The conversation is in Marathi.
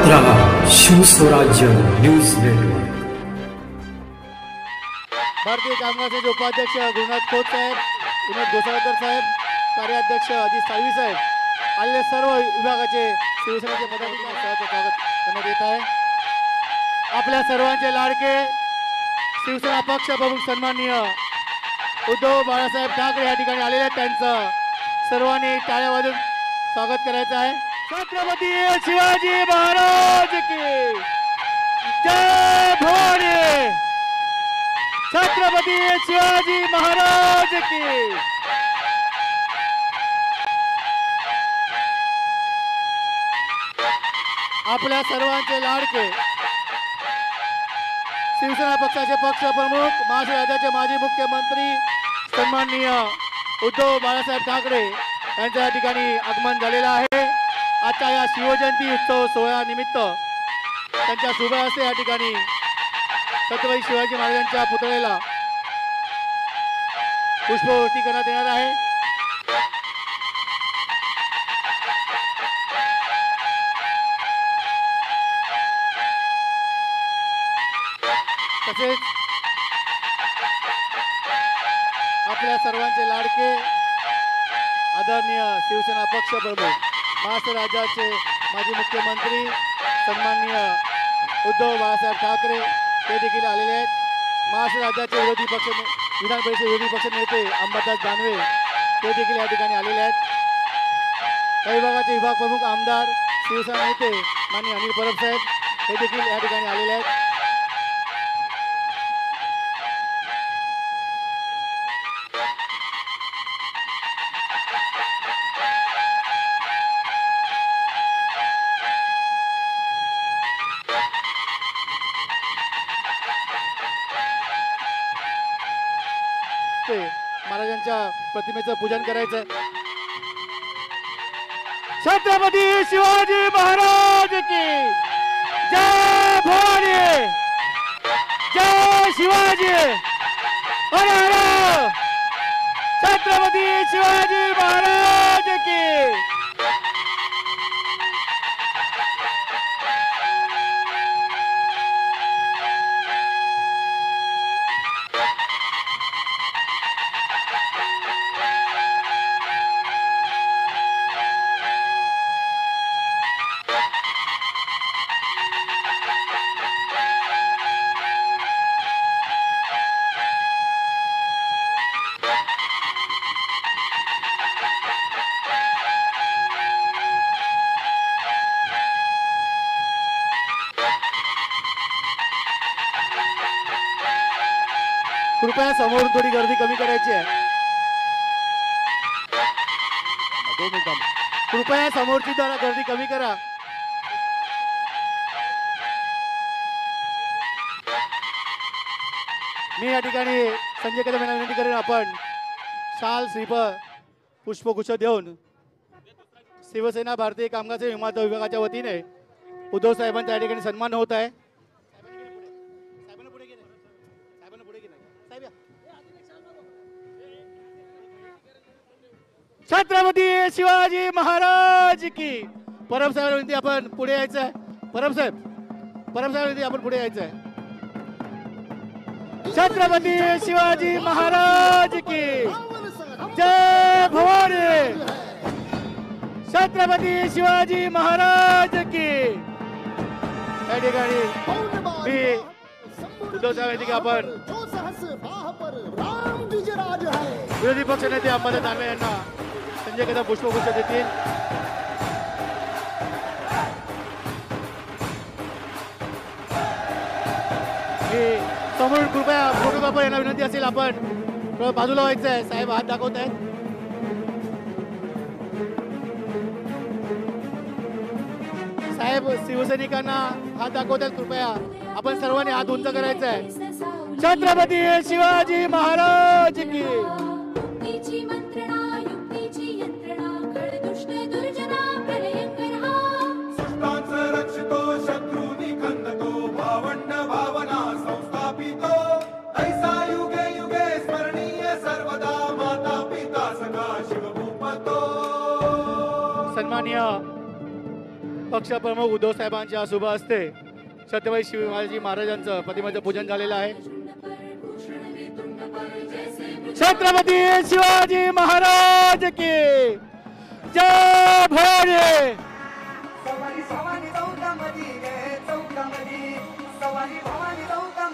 पाहत रहा शिवस्वराज्य न्यूज नेटवर्क। भारतीय कामगार सेनेचे उपाध्यक्ष गुरुनाथ खोत साहेब, विनोद गोसाळकर साहेब, कार्याध्यक्ष अजित साळवी साहेब, आलेले सर्व विभागाचे शिवसेनेचे पदाधिकारी स्वागत करण्यात येत आहे। आपल्या सर्वांचे लाडके शिवसेना पक्ष प्रमुख सन्माननीय उद्धव बाळासाहेब ठाकरे या ठिकाणी आलेले आहेत। त्यांचं सर्वांनी टाळ्या वाजवून स्वागत करायचं आहे। छत्रपती शिवाजी महाराज की जय भवानी। छत्रपती शिवाजी महाराज की। आपल्या सर्वांचे लाडके शिवसेना पक्षाचे पक्ष प्रमुख महाराष्ट्र राज्याचे माजी मुख्यमंत्री सन्माननीय उद्धव बाळासाहेब ठाकरे यांच्या या ठिकाणी आगमन झालेलं आहे। आजच्या या शिवजयंती उत्सव सोहळ्यानिमित्त त्यांच्या शुभ हस्ते या ठिकाणी छत्रपती शिवाजी महाराजांच्या पुतळ्याला पुष्पवृष्टी करण्यात येणार आहे। तसेच आपल्या सर्वांचे लाडके आदरणीय शिवसेना पक्ष प्रमुख महाराष्ट्र राज्याचे माजी मुख्यमंत्री सन्माननीय उद्धव बाळासाहेब ठाकरे ते देखील आलेले आहेत। महाराष्ट्र राज्याचे विरोधी पक्ष विधान परिषद विरोधी पक्ष नेते अंबादास दानवे ते देखील या ठिकाणी आलेले आहेत। काही विभागाचे विभाग प्रमुख आमदार शिवसेना नेते माननीय अनिल परब साहेब हे देखील या ठिकाणी आलेले आहेत। महाराजांच्या प्रतिमेचं पूजन करायचं। छत्रपती शिवाजी महाराज की जय भवानी। जय शिवाजी। हर हर। छत्रपती शिवाजी महाराज की। कृपया समोरून थोडी गर्दी कमी करायची आहे। 2 मिनिटं कृपया समोरची जरा गर्दी कमी करा। मी या ठिकाणी संजय कदम यांना विनंती करेन आपण शाल श्रीफळ पुष्पगुच्छ देऊन शिवसेना भारतीय कामगार सेना विभागाच्या वतीने उद्धव साहेबांचा या ठिकाणी सन्मान होत आहे। छत्रपती शिवाजी महाराज की। परब साहेब विनंती आपण पुढे यायचं आहे। परब साहेब विनंती आपण पुढे यायचं आहे। छत्रपती शिवाजी महाराज की जय भवानी। छत्रपती शिवाजी महाराज की। या ठिकाणी मी उद्धव साहेब विनंती आपण विरोधी पक्ष नेते अंबादास दानवे यांना संजय कदम पुष्पगुच्छ देतील। समोर कृपया फोटोग्राफर यांना विनंती असेल आपण बाजूला व्हायचं आहे। साहेब हात दाखवत आहेत। साहेब शिवसैनिकांना हात दाखवत आहेत। कृपया आपण सर्वांनी हात उंच करायचा आहे। छत्रपती शिवाजी महाराज की। सन्माननीय पक्षप्रमुख उद्धव साहेबांच्या शुभ हस्ते छत्रपती शिवाजी महाराजांचं प्रतिमेचं पूजन झालेलं आहे. छत्रपती शिवाजी महाराज की जय भोले. सवारी भवानी चौकामध्ये गे चौकामध्ये सवारी भवानी चौकामध्ये